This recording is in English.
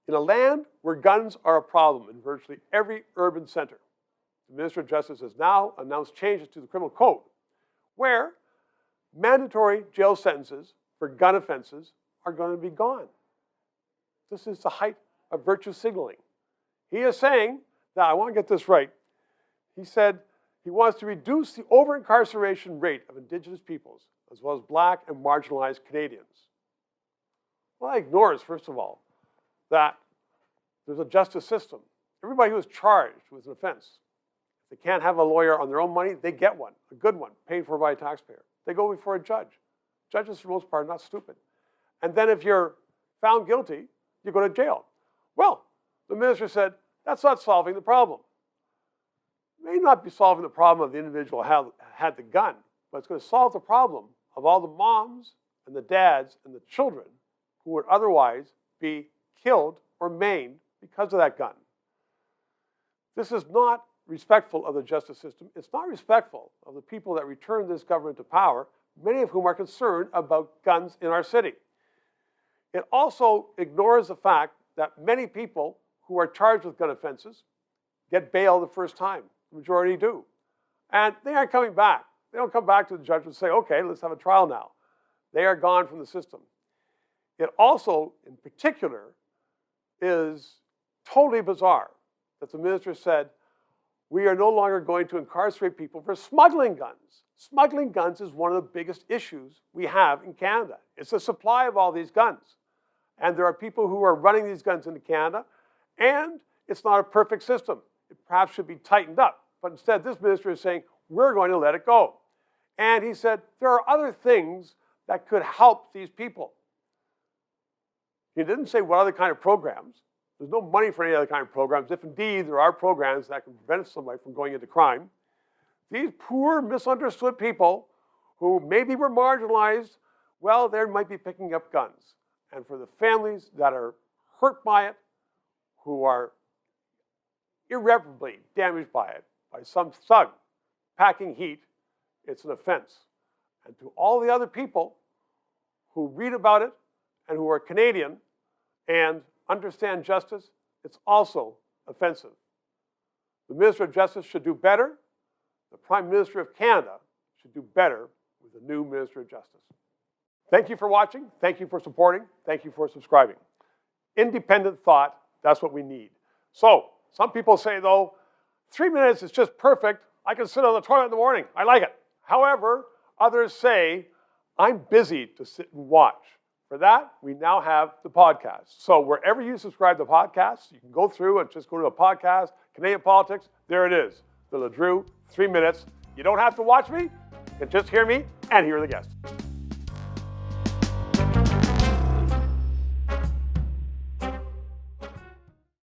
In a land where guns are a problem in virtually every urban center, the Minister of Justice has now announced changes to the criminal code where mandatory jail sentences for gun offenses are going to be gone. This is the height of virtue signaling. He is saying, now I want to get this right, he said he wants to reduce the over-incarceration rate of Indigenous peoples as well as Black and marginalized Canadians. Well, that ignores, first of all, that there's a justice system. Everybody who is charged with an offense, if they can't have a lawyer on their own money, they get one, a good one, paid for by a taxpayer. They go before a judge. Judges, for the most part, are not stupid. And then if you're found guilty, you go to jail. Well, the minister said, that's not solving the problem. It may not be solving the problem of the individual who had the gun, but it's going to solve the problem of all the moms and the dads and the children who would otherwise be killed or maimed because of that gun. This is not respectful of the justice system. It's not respectful of the people that returned this government to power, many of whom are concerned about guns in our city. It also ignores the fact that many people who are charged with gun offenses get bail the first time. The majority do. And they aren't coming back. They don't come back to the judge and say, okay, let's have a trial now. They are gone from the system. It also, in particular, is totally bizarre that the minister said, we are no longer going to incarcerate people for smuggling guns. Smuggling guns is one of the biggest issues we have in Canada. It's the supply of all these guns. And there are people who are running these guns into Canada, and it's not a perfect system. It perhaps should be tightened up. But instead, this minister is saying, we're going to let it go. And he said, there are other things that could help these people. He didn't say what other kind of programs. There's no money for any other kind of programs, if indeed there are programs that can prevent somebody from going into crime. These poor, misunderstood people who maybe were marginalized, well, they might be picking up guns. And for the families that are hurt by it, who are irreparably damaged by it, by some thug packing heat, it's an offense. And to all the other people who read about it and who are Canadian and understand justice, it's also offensive. The Minister of Justice should do better. The Prime Minister of Canada should do better with the new Minister of Justice. Thank you for watching. Thank you for supporting. Thank you for subscribing. Independent thought, that's what we need. So, some people say, though, 3 minutes is just perfect. I can sit on the toilet in the morning. I like it. However, others say, I'm busy to sit and watch. For that, we now have the podcast. So wherever you subscribe to podcasts, you can go through and just go to a podcast, Canadian Politics. There it is, the LeDrew, 3 minutes. You don't have to watch me. You can just hear me and hear the guests.